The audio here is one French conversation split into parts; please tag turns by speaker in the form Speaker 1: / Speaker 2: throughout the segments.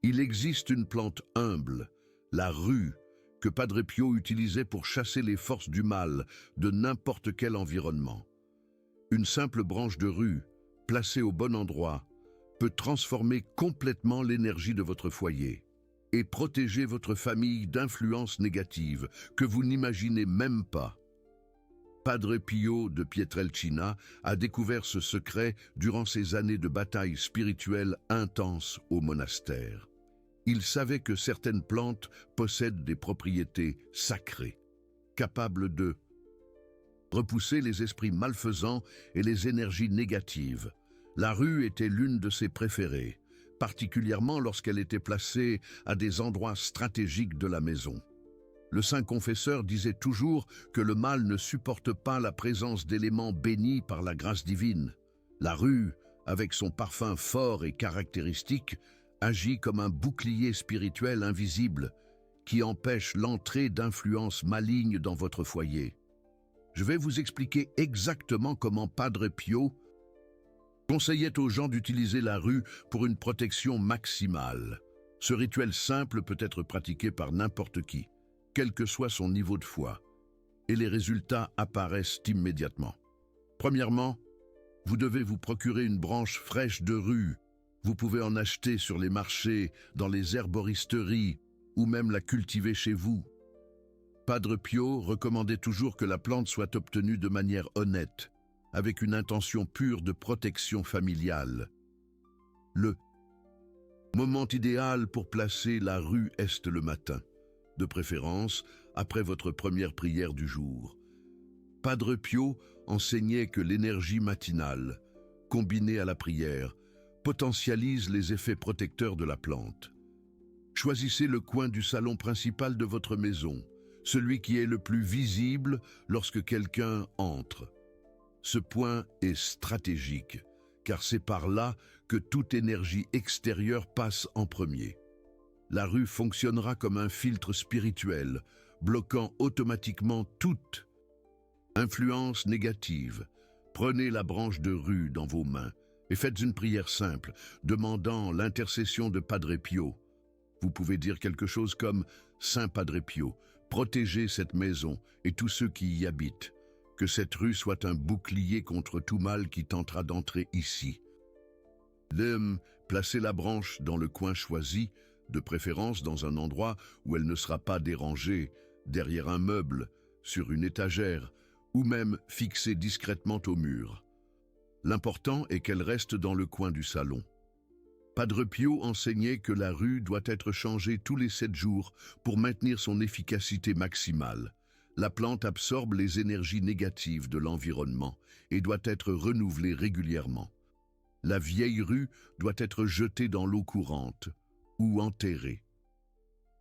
Speaker 1: Il existe une plante humble, la rue, que Padre Pio utilisait pour chasser les forces du mal de n'importe quel environnement. Une simple branche de rue, placée au bon endroit, peut transformer complètement l'énergie de votre foyer et protéger votre famille d'influences négatives que vous n'imaginez même pas. Padre Pio de Pietrelcina a découvert ce secret durant ses années de bataille spirituelle intense au monastère. Il savait que certaines plantes possèdent des propriétés sacrées, capables de repousser les esprits malfaisants et les énergies négatives. La rue était l'une de ses préférées, particulièrement lorsqu'elle était placée à des endroits stratégiques de la maison. Le saint confesseur disait toujours que le mal ne supporte pas la présence d'éléments bénis par la grâce divine. La rue, avec son parfum fort et caractéristique, agit comme un bouclier spirituel invisible qui empêche l'entrée d'influences malignes dans votre foyer. Je vais vous expliquer exactement comment Padre Pio conseillait aux gens d'utiliser la rue pour une protection maximale. Ce rituel simple peut être pratiqué par n'importe qui, quel que soit son niveau de foi, et les résultats apparaissent immédiatement. Premièrement, vous devez vous procurer une branche fraîche de rue. Vous pouvez en acheter sur les marchés, dans les herboristeries, ou même la cultiver chez vous. Padre Pio recommandait toujours que la plante soit obtenue de manière honnête, avec une intention pure de protection familiale. Le moment idéal pour placer la rue est le matin, de préférence après votre première prière du jour. Padre Pio enseignait que l'énergie matinale, combinée à la prière, potentialise les effets protecteurs de la plante. Choisissez le coin du salon principal de votre maison, celui qui est le plus visible lorsque quelqu'un entre. Ce point est stratégique, car c'est par là que toute énergie extérieure passe en premier. La rue fonctionnera comme un filtre spirituel, bloquant automatiquement toute influence négative. Prenez la branche de rue dans vos mains et faites une prière simple, demandant l'intercession de Padre Pio. Vous pouvez dire quelque chose comme « Saint Padre Pio, protégez cette maison et tous ceux qui y habitent. Que cette rue soit un bouclier contre tout mal qui tentera d'entrer ici. » Placez la branche dans le coin choisi, de préférence dans un endroit où elle ne sera pas dérangée, derrière un meuble, sur une étagère, ou même fixée discrètement au mur. L'important est qu'elle reste dans le coin du salon. Padre Pio enseignait que la rue doit être changée tous les 7 jours pour maintenir son efficacité maximale. La plante absorbe les énergies négatives de l'environnement et doit être renouvelée régulièrement. La vieille rue doit être jetée dans l'eau courante ou enterrée.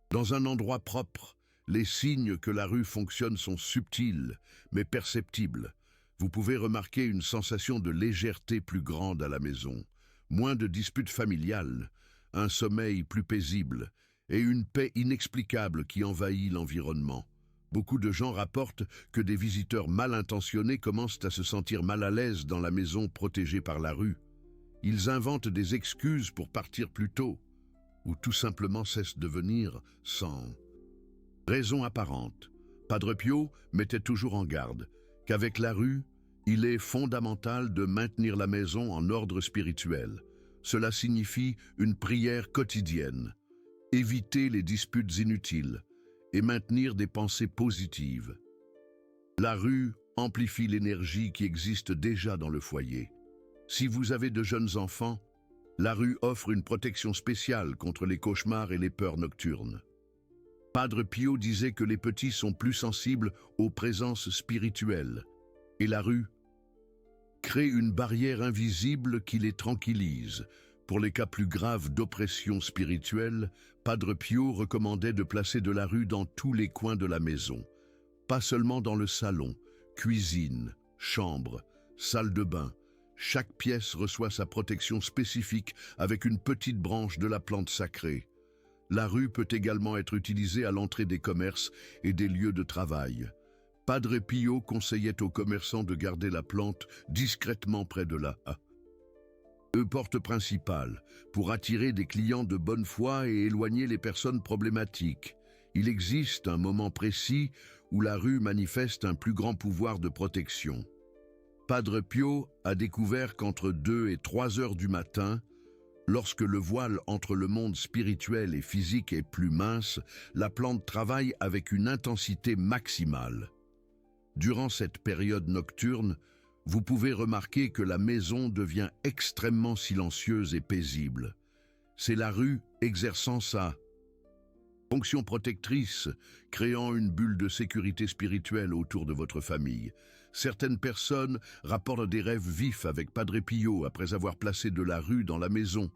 Speaker 1: Dans un endroit propre, les signes que la rue fonctionne sont subtils mais perceptibles. Vous pouvez remarquer une sensation de légèreté plus grande à la maison, moins de disputes familiales, un sommeil plus paisible et une paix inexplicable qui envahit l'environnement. Beaucoup de gens rapportent que des visiteurs mal intentionnés commencent à se sentir mal à l'aise dans la maison protégée par la rue. Ils inventent des excuses pour partir plus tôt, ou tout simplement cessent de venir sans raison apparente. Padre Pio mettait toujours en garde qu'avec la rue, il est fondamental de maintenir la maison en ordre spirituel. Cela signifie une prière quotidienne, éviter les disputes inutiles et maintenir des pensées positives. La rue amplifie l'énergie qui existe déjà dans le foyer. Si vous avez de jeunes enfants, la rue offre une protection spéciale contre les cauchemars et les peurs nocturnes. Padre Pio disait que les petits sont plus sensibles aux présences spirituelles, et la rue crée une barrière invisible qui les tranquillise. Pour les cas plus graves d'oppression spirituelle, Padre Pio recommandait de placer de la rue dans tous les coins de la maison, pas seulement dans le salon, cuisine, chambre, salle de bain. Chaque pièce reçoit sa protection spécifique avec une petite branche de la plante sacrée. La rue peut également être utilisée à l'entrée des commerces et des lieux de travail. Padre Pio conseillait aux commerçants de garder la plante discrètement près de la Porte principale, pour attirer des clients de bonne foi et éloigner les personnes problématiques. Il existe un moment précis où la rue manifeste un plus grand pouvoir de protection. Padre Pio a découvert qu'entre 2 et 3 heures du matin, lorsque le voile entre le monde spirituel et physique est plus mince, la plante travaille avec une intensité maximale. Durant cette période nocturne, vous pouvez remarquer que la maison devient extrêmement silencieuse et paisible. C'est la rue exerçant sa fonction protectrice, créant une bulle de sécurité spirituelle autour de votre famille. Certaines personnes rapportent des rêves vifs avec Padre Pio après avoir placé de la rue dans la maison.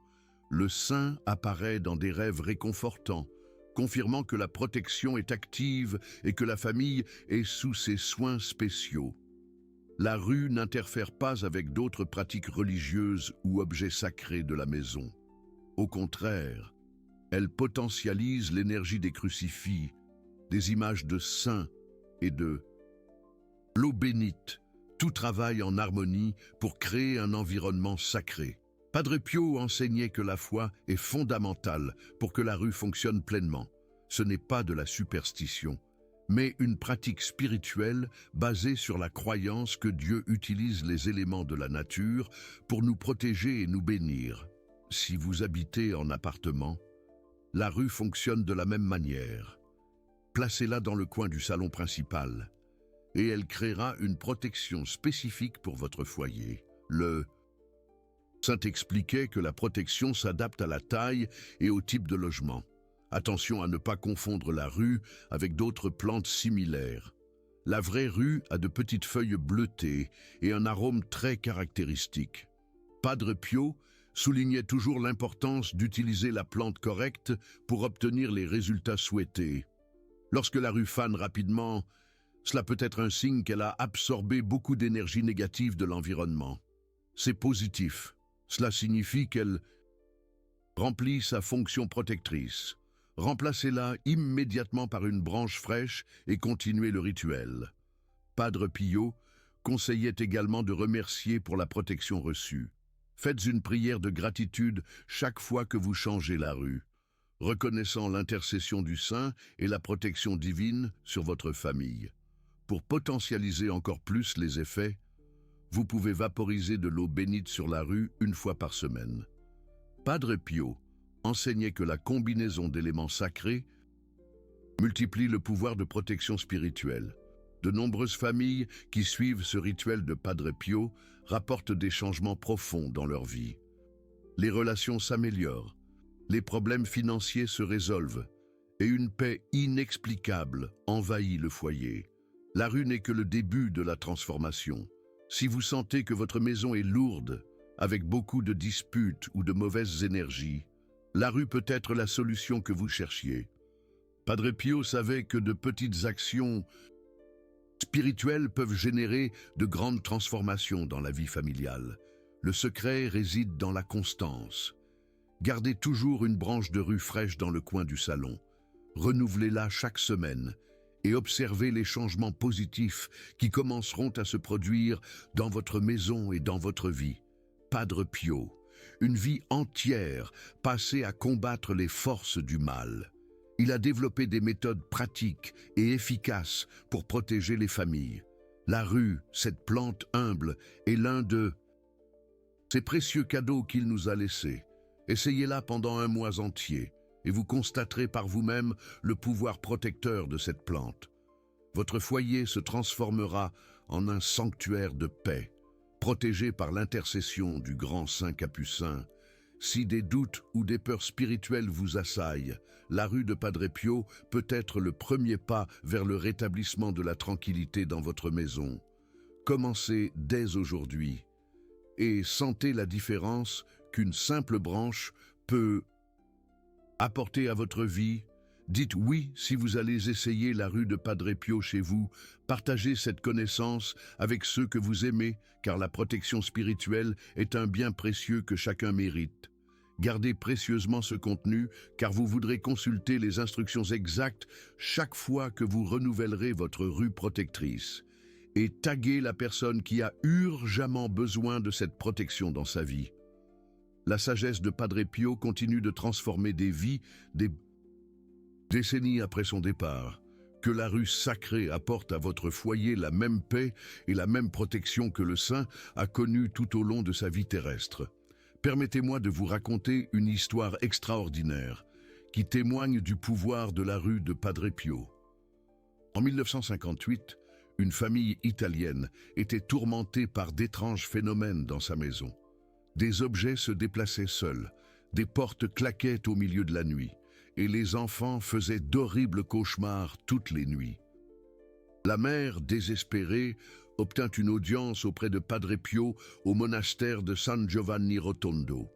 Speaker 1: Le saint apparaît dans des rêves réconfortants, confirmant que la protection est active et que la famille est sous ses soins spéciaux. La rue n'interfère pas avec d'autres pratiques religieuses ou objets sacrés de la maison. Au contraire, elle potentialise l'énergie des crucifix, des images de saints et de l'eau bénite. Tout travaille en harmonie pour créer un environnement sacré. Padre Pio enseignait que la foi est fondamentale pour que la rue fonctionne pleinement. Ce n'est pas de la superstition, mais une pratique spirituelle basée sur la croyance que Dieu utilise les éléments de la nature pour nous protéger et nous bénir. Si vous habitez en appartement, la rue fonctionne de la même manière. Placez-la dans le coin du salon principal, et elle créera une protection spécifique pour votre foyer. Le saint expliquait que la protection s'adapte à la taille et au type de logement. Attention à ne pas confondre la rue avec d'autres plantes similaires. La vraie rue a de petites feuilles bleutées et un arôme très caractéristique. Padre Pio soulignait toujours l'importance d'utiliser la plante correcte pour obtenir les résultats souhaités. Lorsque la rue fane rapidement, cela peut être un signe qu'elle a absorbé beaucoup d'énergie négative de l'environnement. C'est positif. Cela signifie qu'elle remplit sa fonction protectrice. Remplacez-la immédiatement par une branche fraîche et continuez le rituel. Padre Pio conseillait également de remercier pour la protection reçue. Faites une prière de gratitude chaque fois que vous changez la rue, reconnaissant l'intercession du saint et la protection divine sur votre famille. Pour potentialiser encore plus les effets, vous pouvez vaporiser de l'eau bénite sur la rue une fois par semaine. Padre Pio enseignait que la combinaison d'éléments sacrés multiplie le pouvoir de protection spirituelle. De nombreuses familles qui suivent ce rituel de Padre Pio rapportent des changements profonds dans leur vie. Les relations s'améliorent, les problèmes financiers se résolvent et une paix inexplicable envahit le foyer. La rue n'est que le début de la transformation. Si vous sentez que votre maison est lourde, avec beaucoup de disputes ou de mauvaises énergies, la rue peut être la solution que vous cherchiez. Padre Pio savait que de petites actions spirituelles peuvent générer de grandes transformations dans la vie familiale. Le secret réside dans la constance. Gardez toujours une branche de rue fraîche dans le coin du salon. Renouvelez-la chaque semaine et observez les changements positifs qui commenceront à se produire dans votre maison et dans votre vie. Padre Pio, une vie entière passée à combattre les forces du mal. Il a développé des méthodes pratiques et efficaces pour protéger les familles. La rue, cette plante humble, est l'un de ces précieux cadeaux qu'il nous a laissés. Essayez-la pendant un mois entier et vous constaterez par vous-même le pouvoir protecteur de cette plante. Votre foyer se transformera en un sanctuaire de paix, protégé par l'intercession du grand saint Capucin. Si des doutes ou des peurs spirituelles vous assaillent, la rue de Padre Pio peut être le premier pas vers le rétablissement de la tranquillité dans votre maison. Commencez dès aujourd'hui et sentez la différence qu'une simple branche peut apporter à votre vie. Dites oui si vous allez essayer la rue de Padre Pio chez vous. Partagez cette connaissance avec ceux que vous aimez, car la protection spirituelle est un bien précieux que chacun mérite. Gardez précieusement ce contenu, car vous voudrez consulter les instructions exactes chaque fois que vous renouvellerez votre rue protectrice. Et taguez la personne qui a urgemment besoin de cette protection dans sa vie. la sagesse de Padre Pio continue de transformer des vies des décennies après son départ. Que la rue sacrée apporte à votre foyer la même paix et la même protection que le saint a connue tout au long de sa vie terrestre. Permettez-moi de vous raconter une histoire extraordinaire qui témoigne du pouvoir de la rue de Padre Pio. En 1958, une famille italienne était tourmentée par d'étranges phénomènes dans sa maison. Des objets se déplaçaient seuls, des portes claquaient au milieu de la nuit, et les enfants faisaient d'horribles cauchemars toutes les nuits. La mère, désespérée, obtint une audience auprès de Padre Pio au monastère de San Giovanni Rotondo.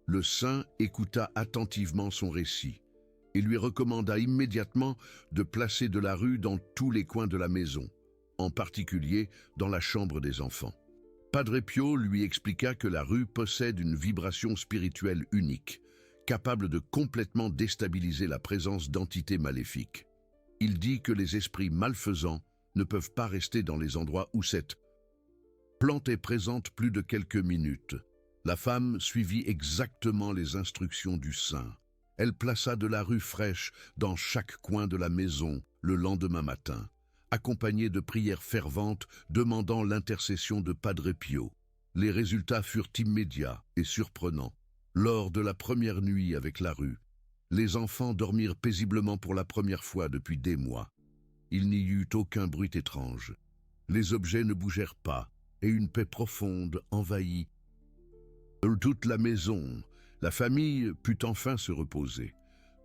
Speaker 1: Le saint écouta attentivement son récit et lui recommanda immédiatement de placer de la rue dans tous les coins de la maison, en particulier dans la chambre des enfants. Padre Pio lui expliqua que la rue possède une vibration spirituelle unique, capable de complètement déstabiliser la présence d'entités maléfiques. Il dit que les esprits malfaisants ne peuvent pas rester dans les endroits où cette plante est présente plus de quelques minutes. La femme suivit exactement les instructions du saint. Elle plaça de la rue fraîche dans chaque coin de la maison le lendemain matin, accompagnée de prières ferventes demandant l'intercession de Padre Pio. Les résultats furent immédiats et surprenants. Lors de la première nuit avec la rue, les enfants dormirent paisiblement pour la première fois depuis des mois. Il n'y eut aucun bruit étrange. Les objets ne bougèrent pas et une paix profonde envahit toute la maison. La famille put enfin se reposer.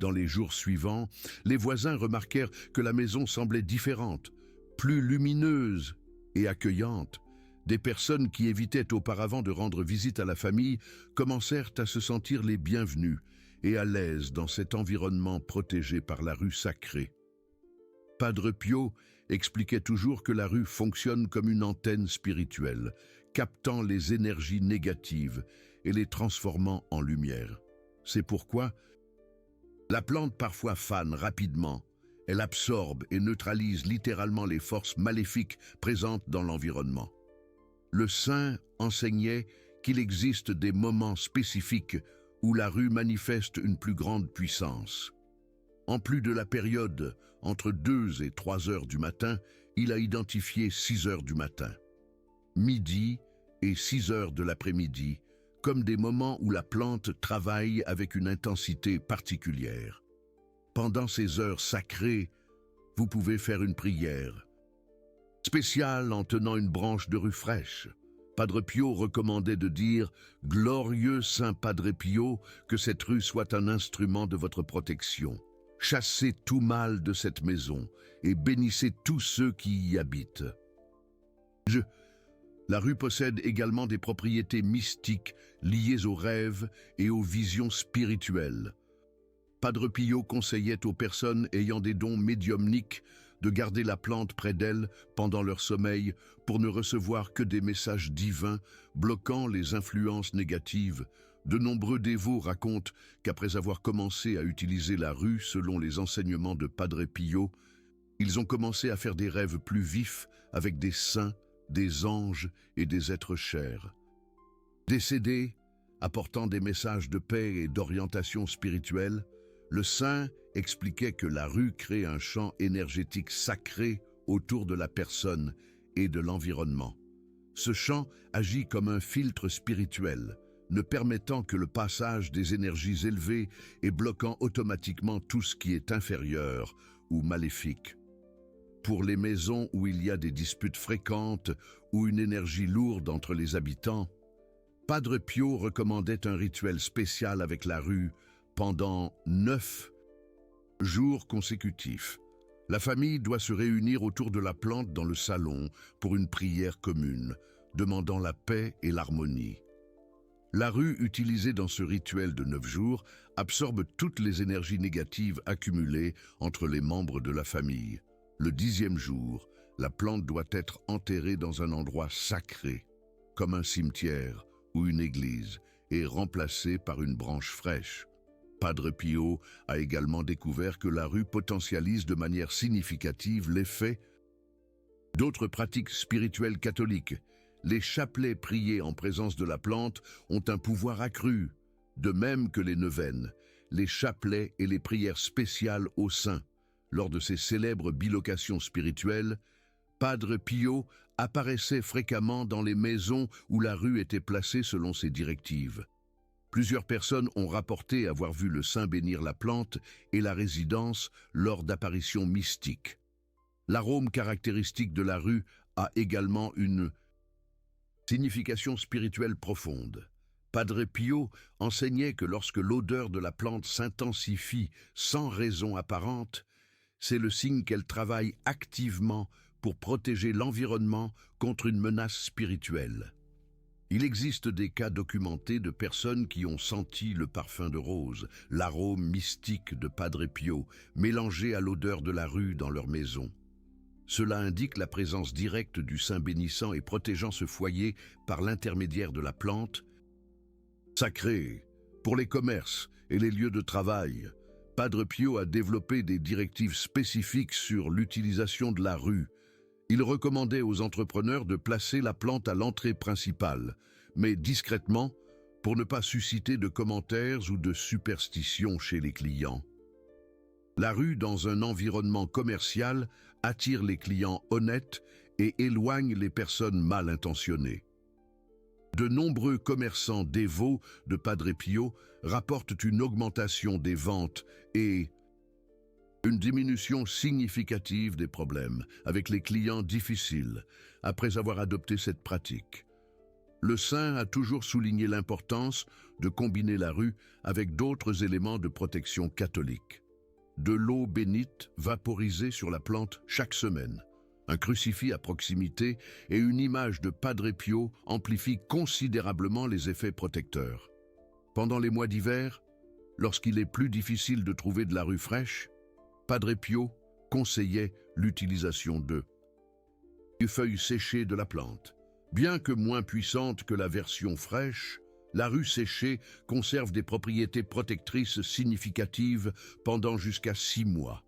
Speaker 1: Dans les jours suivants, les voisins remarquèrent que la maison semblait différente, plus lumineuse et accueillante. Des personnes qui évitaient auparavant de rendre visite à la famille commencèrent à se sentir les bienvenus et à l'aise dans cet environnement protégé par la rue sacrée. Padre Pio expliquait toujours que la rue fonctionne comme une antenne spirituelle, captant les énergies négatives et les transformant en lumière. C'est pourquoi la plante parfois fane rapidement. Elle absorbe et neutralise littéralement les forces maléfiques présentes dans l'environnement. Le saint enseignait qu'il existe des moments spécifiques où la rue manifeste une plus grande puissance. En plus de la période entre 2 et 3 heures du matin, il a identifié 6 heures du matin, midi et 6 heures de l'après-midi comme des moments où la plante travaille avec une intensité particulière. Pendant ces heures sacrées, vous pouvez faire une prière spéciale en tenant une branche de rue fraîche. Padre Pio recommandait de dire « Glorieux Saint Padre Pio, que cette rue soit un instrument de votre protection. Chassez tout mal de cette maison et bénissez tous ceux qui y habitent. » La rue possède également des propriétés mystiques liées aux rêves et aux visions spirituelles. Padre Pio conseillait aux personnes ayant des dons médiumniques de garder la plante près d'elle pendant leur sommeil pour ne recevoir que des messages divins bloquant les influences négatives. De nombreux dévots racontent qu'après avoir commencé à utiliser la rue selon les enseignements de Padre Pio, ils ont commencé à faire des rêves plus vifs avec des saints, des anges et des êtres chers. Décédés, apportant des messages de paix et d'orientation spirituelle, le saint expliquait que la rue crée un champ énergétique sacré autour de la personne et de l'environnement. Ce champ agit comme un filtre spirituel, ne permettant que le passage des énergies élevées et bloquant automatiquement tout ce qui est inférieur ou maléfique. Pour les maisons où il y a des disputes fréquentes ou une énergie lourde entre les habitants, Padre Pio recommandait un rituel spécial avec la rue pendant 9 jours consécutifs. La famille doit se réunir autour de la plante dans le salon pour une prière commune, demandant la paix et l'harmonie. La rue utilisée dans ce rituel de 9 jours absorbe toutes les énergies négatives accumulées entre les membres de la famille. Le 10e jour, la plante doit être enterrée dans un endroit sacré, comme un cimetière ou une église, et remplacée par une branche fraîche. Padre Pio a également découvert que la rue potentialise de manière significative l'effet d'autres pratiques spirituelles catholiques. Les chapelets priés en présence de la plante ont un pouvoir accru, de même que les neuvaines, les chapelets et les prières spéciales aux saints. Lors de ces célèbres bilocations spirituelles, Padre Pio apparaissait fréquemment dans les maisons où la rue était placée selon ses directives. Plusieurs personnes ont rapporté avoir vu le saint bénir la plante et la résidence lors d'apparitions mystiques. L'arôme caractéristique de la rue a également une signification spirituelle profonde. Padre Pio enseignait que lorsque l'odeur de la plante s'intensifie sans raison apparente, c'est le signe qu'elle travaille activement pour protéger l'environnement contre une menace spirituelle. Il existe des cas documentés de personnes qui ont senti le parfum de rose, l'arôme mystique de Padre Pio, mélangé à l'odeur de la rue dans leur maison. Cela indique la présence directe du saint bénissant et protégeant ce foyer par l'intermédiaire de la plante. Sacrée, pour les commerces et les lieux de travail, Padre Pio a développé des directives spécifiques sur l'utilisation de la rue. Il recommandait aux entrepreneurs de placer la plante à l'entrée principale, mais discrètement, pour ne pas susciter de commentaires ou de superstitions chez les clients. La rue, dans un environnement commercial, attire les clients honnêtes et éloigne les personnes mal intentionnées. De nombreux commerçants dévots de Padre Pio rapportent une augmentation des ventes et une diminution significative des problèmes avec les clients difficiles après avoir adopté cette pratique. Le saint a toujours souligné l'importance de combiner la rue avec d'autres éléments de protection catholique. De l'eau bénite vaporisée sur la plante chaque semaine, un crucifix à proximité et une image de Padre Pio amplifient considérablement les effets protecteurs. Pendant les mois d'hiver, lorsqu'il est plus difficile de trouver de la rue fraîche, Padre Pio conseillait l'utilisation de feuilles séchées de la plante. Bien que moins puissante que la version fraîche, la rue séchée conserve des propriétés protectrices significatives pendant jusqu'à 6 mois.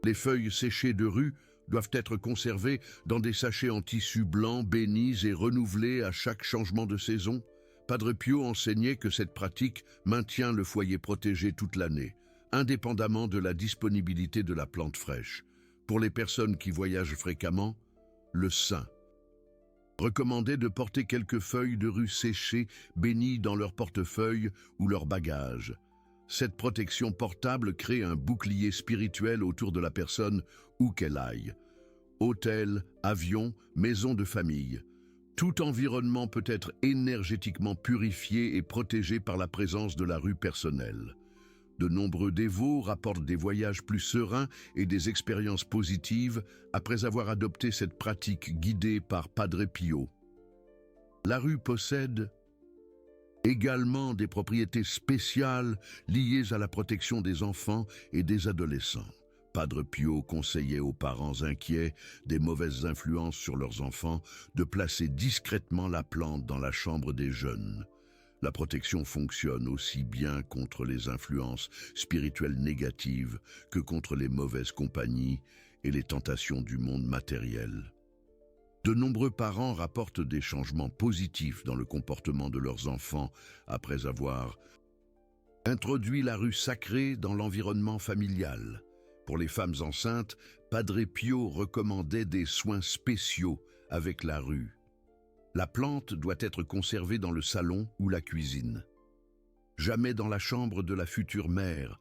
Speaker 1: Les feuilles séchées de rue doivent être conservées dans des sachets en tissu blanc bénis et renouvelés à chaque changement de saison. Padre Pio enseignait que cette pratique maintient le foyer protégé toute l'année, indépendamment de la disponibilité de la plante fraîche. Pour les personnes qui voyagent fréquemment, le saint recommandait de porter quelques feuilles de rue séchées bénies dans leur portefeuille ou leur bagage. Cette protection portable crée un bouclier spirituel autour de la personne où qu'elle aille. Hôtel, avion, maison de famille. Tout environnement peut être énergétiquement purifié et protégé par la présence de la rue personnelle. De nombreux dévots rapportent des voyages plus sereins et des expériences positives après avoir adopté cette pratique guidée par Padre Pio. La rue possède également des propriétés spéciales liées à la protection des enfants et des adolescents. Padre Pio conseillait aux parents inquiets des mauvaises influences sur leurs enfants de placer discrètement la plante dans la chambre des jeunes. La protection fonctionne aussi bien contre les influences spirituelles négatives que contre les mauvaises compagnies et les tentations du monde matériel. De nombreux parents rapportent des changements positifs dans le comportement de leurs enfants après avoir introduit la rue sacrée dans l'environnement familial. Pour les femmes enceintes, Padre Pio recommandait des soins spéciaux avec la rue. La plante doit être conservée dans le salon ou la cuisine. Jamais dans la chambre de la future mère,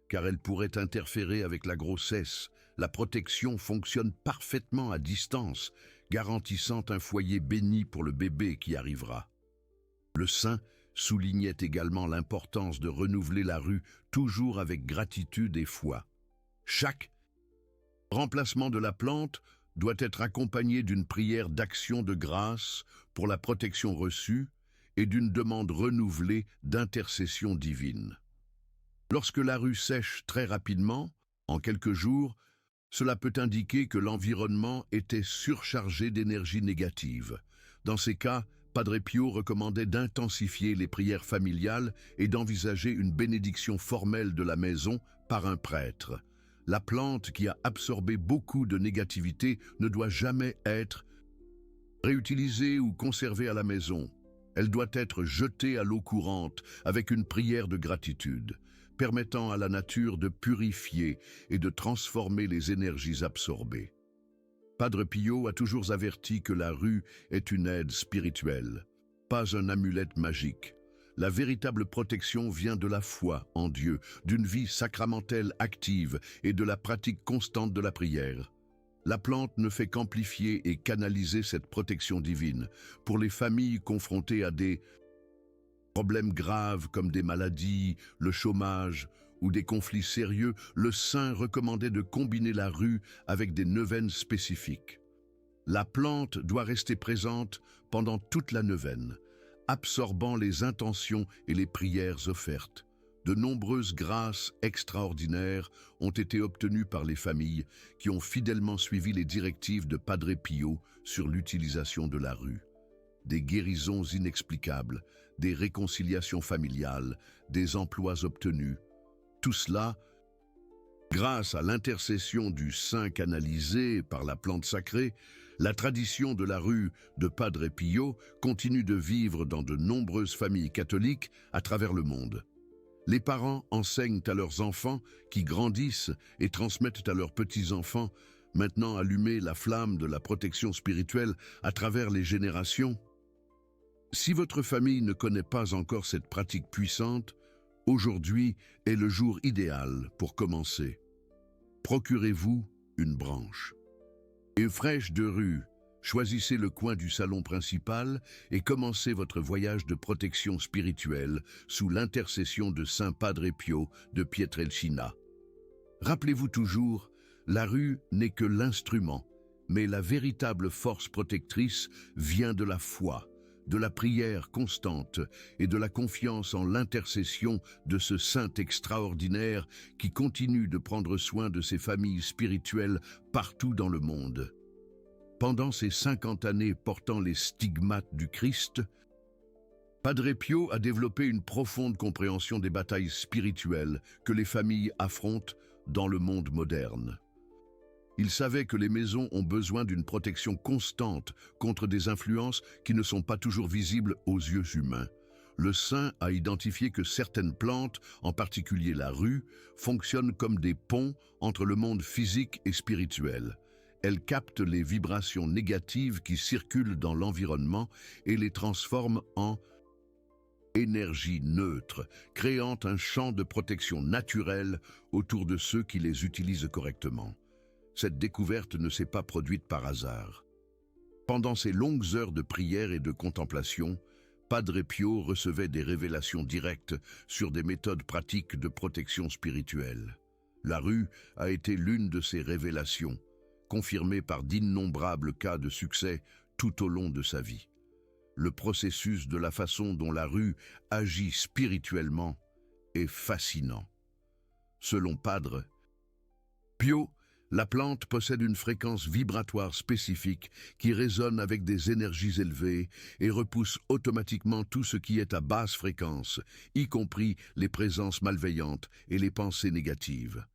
Speaker 1: car elle pourrait interférer avec la grossesse. La protection fonctionne parfaitement à distance, garantissant un foyer béni pour le bébé qui arrivera. Le saint soulignait également l'importance de renouveler la rue toujours avec gratitude et foi. Chaque remplacement de la plante doit être accompagné d'une prière d'action de grâce pour la protection reçue et d'une demande renouvelée d'intercession divine. Lorsque la rue sèche très rapidement, en quelques jours, cela peut indiquer que l'environnement était surchargé d'énergie négative. Dans ces cas, Padre Pio recommandait d'intensifier les prières familiales et d'envisager une bénédiction formelle de la maison par un prêtre. La plante qui a absorbé beaucoup de négativité ne doit jamais être réutilisée ou conservée à la maison. Elle doit être jetée à l'eau courante avec une prière de gratitude, permettant à la nature de purifier et de transformer les énergies absorbées. Padre Pio a toujours averti que la rue est une aide spirituelle, pas un amulette magique. La véritable protection vient de la foi en Dieu, d'une vie sacramentelle active et de la pratique constante de la prière. La plante ne fait qu'amplifier et canaliser cette protection divine pour les familles confrontées à des problèmes graves comme des maladies, le chômage ou des conflits sérieux. Le saint recommandait de combiner la rue avec des neuvaines spécifiques. La plante doit rester présente pendant toute la neuvaine, absorbant les intentions et les prières offertes. De nombreuses grâces extraordinaires ont été obtenues par les familles qui ont fidèlement suivi les directives de Padre Pio sur l'utilisation de la rue. Des guérisons inexplicables, des réconciliations familiales, des emplois obtenus. Tout cela grâce à l'intercession du saint canalisé par la plante sacrée. La tradition de la rue de Padre Pio continue de vivre dans de nombreuses familles catholiques à travers le monde. Les parents enseignent à leurs enfants qui grandissent et transmettent à leurs petits-enfants, maintenant allumer la flamme de la protection spirituelle à travers les générations. Si votre famille ne connaît pas encore cette pratique puissante, aujourd'hui est le jour idéal pour commencer. Procurez-vous une branche. Et fraîche de rue, choisissez le coin du salon principal et commencez votre voyage de protection spirituelle sous l'intercession de Saint Padre Pio de Pietrelcina. Rappelez-vous toujours, la rue n'est que l'instrument, mais la véritable force protectrice vient de la foi, de la prière constante et de la confiance en l'intercession de ce saint extraordinaire qui continue de prendre soin de ses familles spirituelles partout dans le monde. Pendant ces 50 années portant les stigmates du Christ, Padre Pio a développé une profonde compréhension des batailles spirituelles que les familles affrontent dans le monde moderne. Il savait que les maisons ont besoin d'une protection constante contre des influences qui ne sont pas toujours visibles aux yeux humains. Le saint a identifié que certaines plantes, en particulier la rue, fonctionnent comme des ponts entre le monde physique et spirituel. Elles captent les vibrations négatives qui circulent dans l'environnement et les transforment en énergie neutre, créant un champ de protection naturelle autour de ceux qui les utilisent correctement. Cette découverte ne s'est pas produite par hasard. Pendant ces longues heures de prière et de contemplation, Padre Pio recevait des révélations directes sur des méthodes pratiques de protection spirituelle. La rue a été l'une de ces révélations, confirmée par d'innombrables cas de succès tout au long de sa vie. Le processus de la façon dont la rue agit spirituellement est fascinant. Selon Padre Pio, la plante possède une fréquence vibratoire spécifique qui résonne avec des énergies élevées et repousse automatiquement tout ce qui est à basse fréquence, y compris les présences malveillantes et les pensées négatives.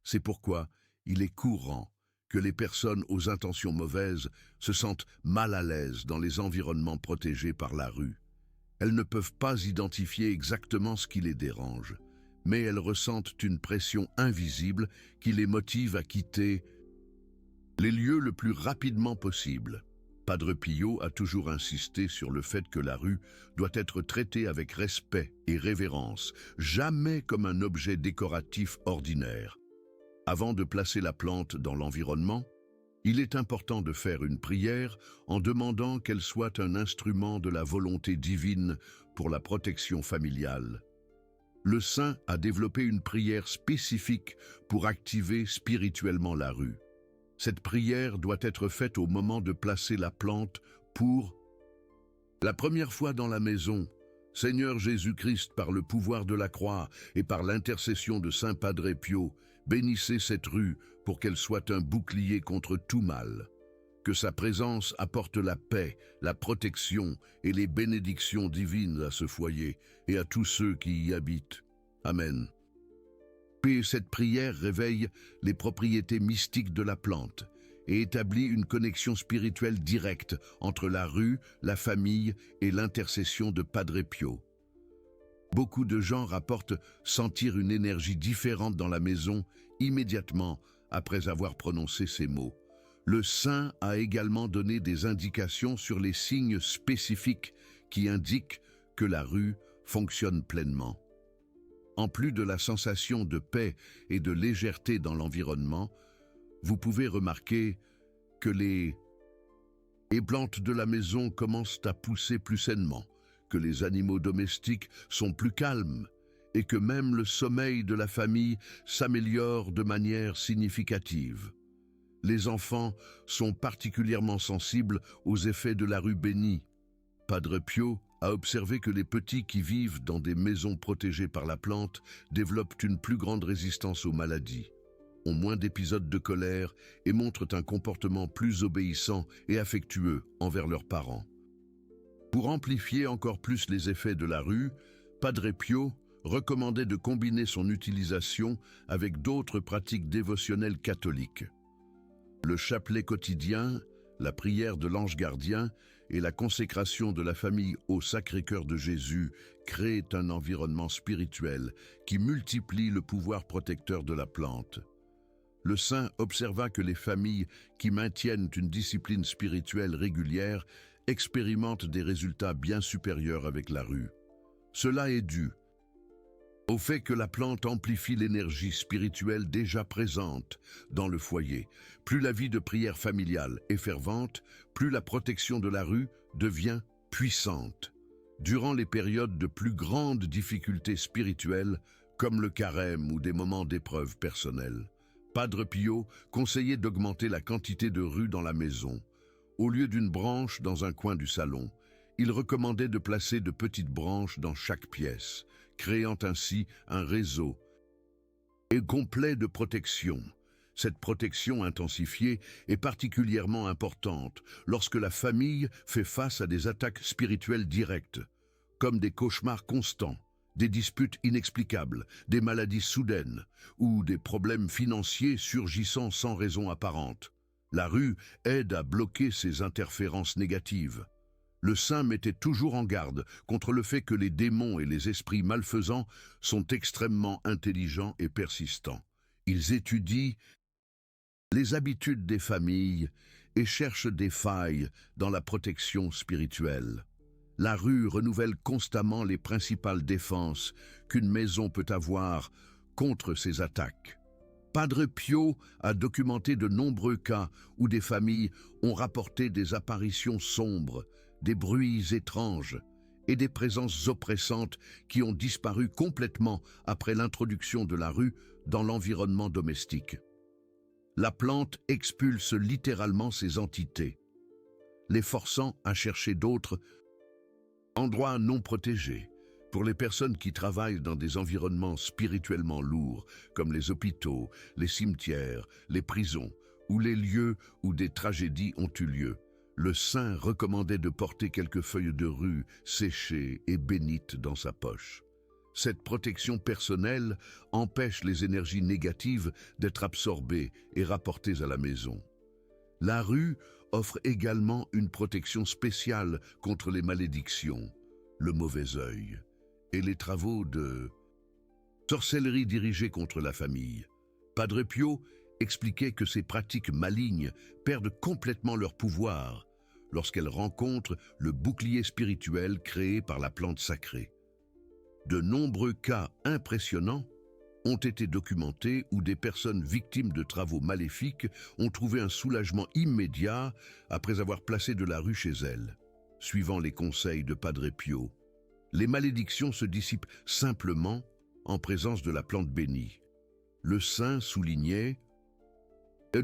Speaker 1: C'est pourquoi il est courant que les personnes aux intentions mauvaises se sentent mal à l'aise dans les environnements protégés par la rue. Elles ne peuvent pas identifier exactement ce qui les dérange, mais elles ressentent une pression invisible qui les motive à quitter les lieux le plus rapidement possible. Padre Pio a toujours insisté sur le fait que la rue doit être traitée avec respect et révérence, jamais comme un objet décoratif ordinaire. Avant de placer la plante dans l'environnement, il est important de faire une prière en demandant qu'elle soit un instrument de la volonté divine pour la protection familiale. Le saint a développé une prière spécifique pour activer spirituellement la rue. Cette prière doit être faite au moment de placer la plante pour la première fois dans la maison. Seigneur Jésus-Christ, par le pouvoir de la croix et par l'intercession de Saint Padre Pio, bénissez cette rue pour qu'elle soit un bouclier contre tout mal. Que sa présence apporte la paix, la protection et les bénédictions divines à ce foyer et à tous ceux qui y habitent. Amen. Et cette prière réveille les propriétés mystiques de la plante et établit une connexion spirituelle directe entre la rue, la famille et l'intercession de Padre Pio. Beaucoup de gens rapportent sentir une énergie différente dans la maison immédiatement après avoir prononcé ces mots. Le saint a également donné des indications sur les signes spécifiques qui indiquent que la rue fonctionne pleinement. En plus de la sensation de paix et de légèreté dans l'environnement, vous pouvez remarquer que les plantes de la maison commencent à pousser plus sainement, que les animaux domestiques sont plus calmes et que même le sommeil de la famille s'améliore de manière significative. Les enfants sont particulièrement sensibles aux effets de la rue bénie. Padre Pio a observé que les petits qui vivent dans des maisons protégées par la plante développent une plus grande résistance aux maladies, ont moins d'épisodes de colère et montrent un comportement plus obéissant et affectueux envers leurs parents. Pour amplifier encore plus les effets de la rue, Padre Pio recommandait de combiner son utilisation avec d'autres pratiques dévotionnelles catholiques. Le chapelet quotidien, la prière de l'ange gardien et la consécration de la famille au Sacré-Cœur de Jésus créent un environnement spirituel qui multiplie le pouvoir protecteur de la plante. Le saint observa que les familles qui maintiennent une discipline spirituelle régulière expérimentent des résultats bien supérieurs avec la rue. Cela est dû au fait que la plante amplifie l'énergie spirituelle déjà présente dans le foyer. Plus la vie de prière familiale est fervente, plus la protection de la rue devient puissante. Durant les périodes de plus grandes difficultés spirituelles, comme le carême ou des moments d'épreuve personnelle, Padre Pio conseillait d'augmenter la quantité de rue dans la maison. Au lieu d'une branche dans un coin du salon, il recommandait de placer de petites branches dans chaque pièce, créant ainsi un réseau et complet de protection. Cette protection intensifiée est particulièrement importante lorsque la famille fait face à des attaques spirituelles directes, comme des cauchemars constants, des disputes inexplicables, des maladies soudaines ou des problèmes financiers surgissant sans raison apparente. La rue aide à bloquer ces interférences négatives. Le saint mettait toujours en garde contre le fait que les démons et les esprits malfaisants sont extrêmement intelligents et persistants. Ils étudient les habitudes des familles et cherchent des failles dans la protection spirituelle. La rue renouvelle constamment les principales défenses qu'une maison peut avoir contre ces attaques. Padre Pio a documenté de nombreux cas où des familles ont rapporté des apparitions sombres, des bruits étranges et des présences oppressantes qui ont disparu complètement après l'introduction de la rue dans l'environnement domestique. La plante expulse littéralement ces entités, les forçant à chercher d'autres endroits non protégés. Pour les personnes qui travaillent dans des environnements spirituellement lourds, comme les hôpitaux, les cimetières, les prisons ou les lieux où des tragédies ont eu lieu, le saint recommandait de porter quelques feuilles de rue séchées et bénites dans sa poche. Cette protection personnelle empêche les énergies négatives d'être absorbées et rapportées à la maison. La rue offre également une protection spéciale contre les malédictions, le mauvais œil et les travaux de sorcellerie dirigés contre la famille. Padre Pio expliquait que ces pratiques malignes perdent complètement leur pouvoir lorsqu'elles rencontrent le bouclier spirituel créé par la plante sacrée. De nombreux cas impressionnants ont été documentés où des personnes victimes de travaux maléfiques ont trouvé un soulagement immédiat après avoir placé de la rue chez elles. Suivant les conseils de Padre Pio, les malédictions se dissipent simplement en présence de la plante bénie. Le saint soulignait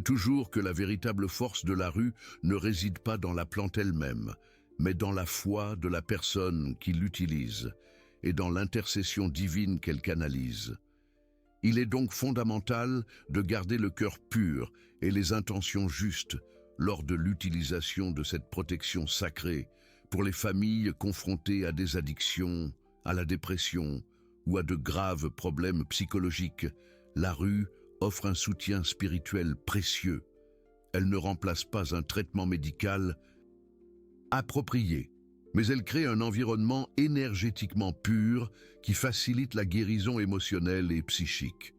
Speaker 1: toujours que la véritable force de la rue ne réside pas dans la plante elle-même, mais dans la foi de la personne qui l'utilise et dans l'intercession divine qu'elle canalise. Il est donc fondamental de garder le cœur pur et les intentions justes lors de l'utilisation de cette protection sacrée pour les familles confrontées à des addictions, à la dépression ou à de graves problèmes psychologiques. La rue offre un soutien spirituel précieux. elle ne remplace pas un traitement médical approprié, mais elle crée un environnement énergétiquement pur qui facilite la guérison émotionnelle et psychique.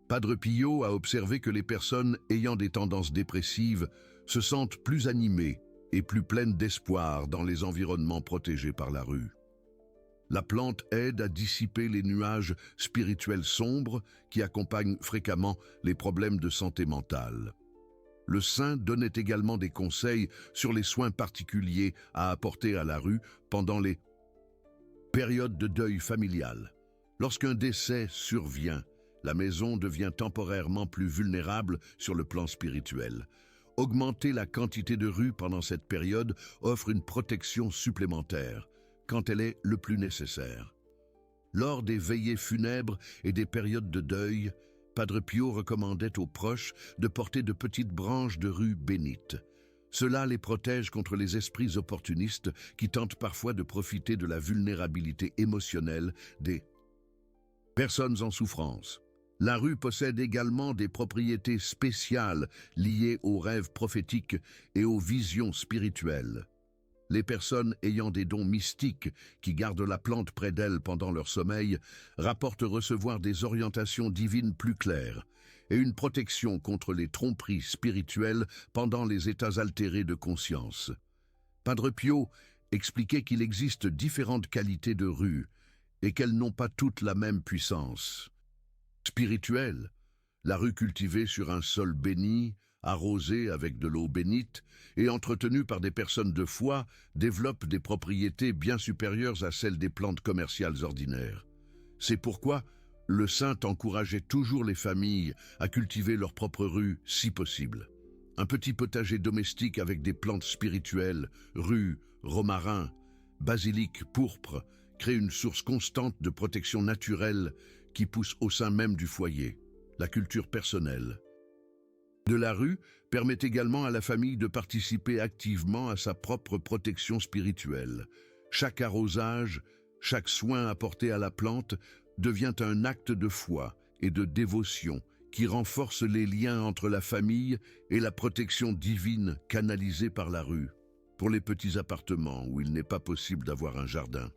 Speaker 1: Padre Pio a observé que les personnes ayant des tendances dépressives se sentent plus animées et plus pleines d'espoir dans les environnements protégés par la rue. La plante aide à dissiper les nuages spirituels sombres qui accompagnent fréquemment les problèmes de santé mentale. Le saint donnait également des conseils sur les soins particuliers à apporter à la rue pendant les périodes de deuil familial. Lorsqu'un décès survient, la maison devient temporairement plus vulnérable sur le plan spirituel. Augmenter la quantité de rue pendant cette période offre une protection supplémentaire, quand elle est le plus nécessaire. Lors des veillées funèbres et des périodes de deuil, Padre Pio recommandait aux proches de porter de petites branches de rue bénites. Cela les protège contre les esprits opportunistes qui tentent parfois de profiter de la vulnérabilité émotionnelle des personnes en souffrance. La rue possède également des propriétés spéciales liées aux rêves prophétiques et aux visions spirituelles. Les personnes ayant des dons mystiques qui gardent la plante près d'elles pendant leur sommeil rapportent recevoir des orientations divines plus claires et une protection contre les tromperies spirituelles pendant les états altérés de conscience. Padre Pio expliquait qu'il existe différentes qualités de rue et qu'elles n'ont pas toutes la même puissance. Spirituelle, la rue cultivée sur un sol béni, arrosée avec de l'eau bénite et entretenue par des personnes de foi, développe des propriétés bien supérieures à celles des plantes commerciales ordinaires. C'est pourquoi le saint encourageait toujours les familles à cultiver leur propre rue si possible. Un petit potager domestique avec des plantes spirituelles, rue, romarin, basilic pourpre, crée une source constante de protection naturelle qui pousse au sein même du foyer. La culture personnelle de la rue permet également à la famille de participer activement à sa propre protection spirituelle. Chaque arrosage, chaque soin apporté à la plante devient un acte de foi et de dévotion qui renforce les liens entre la famille et la protection divine canalisée par la rue, pour les petits appartements où il n'est pas possible d'avoir un jardin.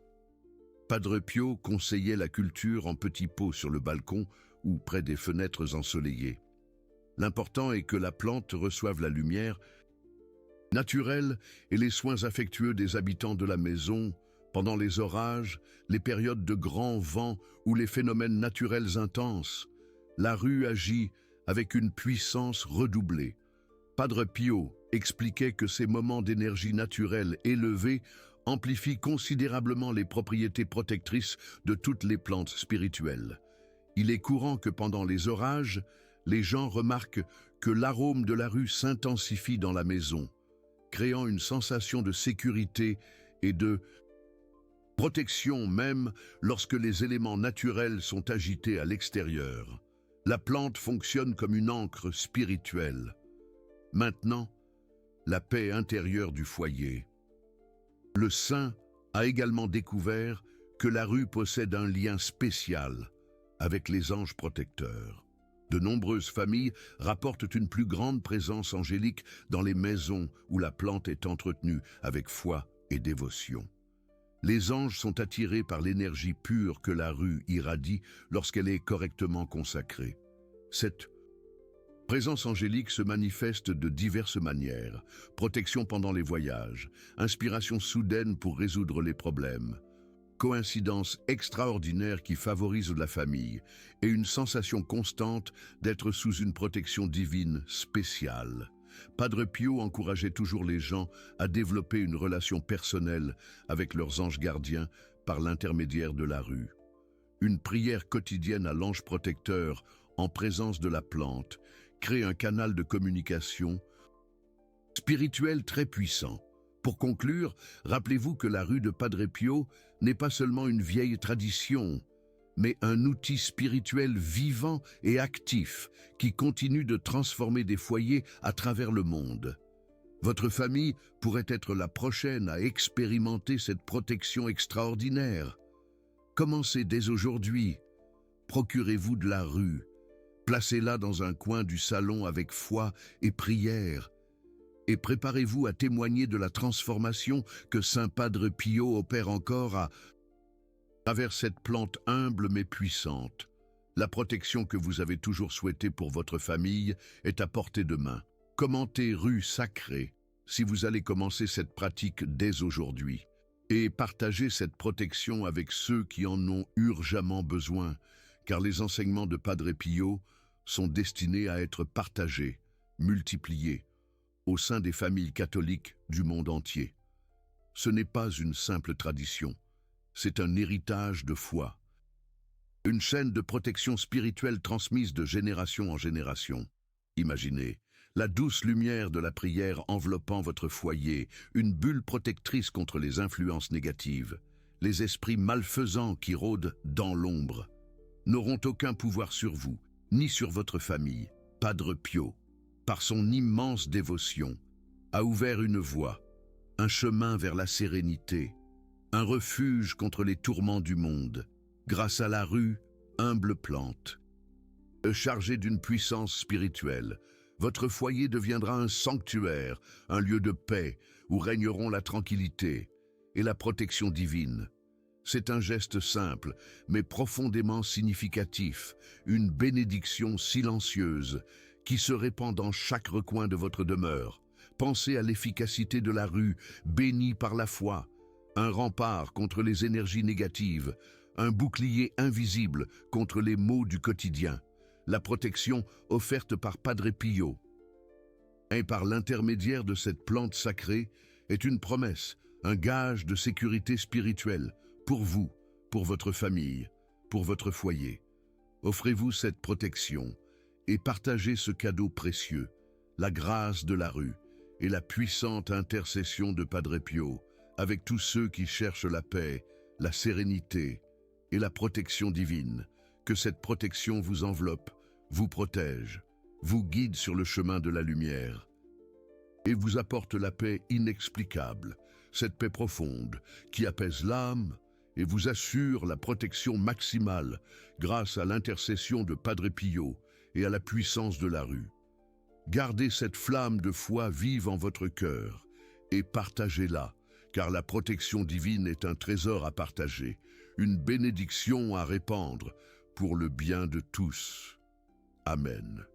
Speaker 1: Padre Pio conseillait la culture en petits pots sur le balcon ou près des fenêtres ensoleillées. L'important est que la plante reçoive la lumière naturelle et les soins affectueux des habitants de la maison pendant les orages, les périodes de grand vent ou les phénomènes naturels intenses. La rue agit avec une puissance redoublée. Padre Pio expliquait que ces moments d'énergie naturelle élevée amplifient considérablement les propriétés protectrices de toutes les plantes spirituelles. Il est courant que pendant les orages, les gens remarquent que l'arôme de la rue s'intensifie dans la maison, créant une sensation de sécurité et de protection même lorsque les éléments naturels sont agités à l'extérieur. La plante fonctionne comme une ancre spirituelle. Maintenant, la paix intérieure du foyer. Le saint a également découvert que la rue possède un lien spécial avec les anges protecteurs. De nombreuses familles rapportent une plus grande présence angélique dans les maisons où la plante est entretenue avec foi et dévotion. Les anges sont attirés par l'énergie pure que la rue irradie lorsqu'elle est correctement consacrée. Cette présence angélique se manifeste de diverses manières: protection pendant les voyages, inspiration soudaine pour résoudre les problèmes, coïncidence extraordinaire qui favorise la famille et une sensation constante d'être sous une protection divine spéciale. Padre Pio encourageait toujours les gens à développer une relation personnelle avec leurs anges gardiens par l'intermédiaire de la rue. Une prière quotidienne à l'ange protecteur en présence de la plante crée un canal de communication spirituel très puissant. Pour conclure, rappelez-vous que la rue de Padre Pio n'est pas seulement une vieille tradition, mais un outil spirituel vivant et actif qui continue de transformer des foyers à travers le monde. Votre famille pourrait être la prochaine à expérimenter cette protection extraordinaire. Commencez dès aujourd'hui. Procurez-vous de la rue. Placez-la dans un coin du salon avec foi et prière et préparez-vous à témoigner de la transformation que Saint Padre Pio opère encore à travers cette plante humble mais puissante. La protection que vous avez toujours souhaitée pour votre famille est à portée de main. Commentez rue sacrée si vous allez commencer cette pratique dès aujourd'hui et partagez cette protection avec ceux qui en ont urgemment besoin, car les enseignements de Padre Pio sont destinés à être partagés, multipliés, au sein des familles catholiques du monde entier. Ce n'est pas une simple tradition, c'est un héritage de foi, une chaîne de protection spirituelle transmise de génération en génération. Imaginez la douce lumière de la prière enveloppant votre foyer, une bulle protectrice contre les influences négatives. Les esprits malfaisants qui rôdent dans l'ombre n'auront aucun pouvoir sur vous, ni sur votre famille. Padre Pio, par son immense dévotion, a ouvert une voie, un chemin vers la sérénité, un refuge contre les tourments du monde, grâce à la rue, humble plante. Chargée d'une puissance spirituelle, votre foyer deviendra un sanctuaire, un lieu de paix où régneront la tranquillité et la protection divine. C'est un geste simple, mais profondément significatif, une bénédiction silencieuse qui se répand dans chaque recoin de votre demeure. Pensez à l'efficacité de la rue, bénie par la foi, un rempart contre les énergies négatives, un bouclier invisible contre les maux du quotidien. La protection offerte par Padre Pio et par l'intermédiaire de cette plante sacrée est une promesse, un gage de sécurité spirituelle pour vous, pour votre famille, pour votre foyer. Offrez-vous cette protection et partagez ce cadeau précieux, la grâce de la rue et la puissante intercession de Padre Pio avec tous ceux qui cherchent la paix, la sérénité et la protection divine. Que cette protection vous enveloppe, vous protège, vous guide sur le chemin de la lumière et vous apporte la paix inexplicable, cette paix profonde qui apaise l'âme et vous assure la protection maximale grâce à l'intercession de Padre Pio et à la puissance de la rue. Gardez cette flamme de foi vive en votre cœur et partagez-la, car la protection divine est un trésor à partager, une bénédiction à répandre pour le bien de tous. Amen.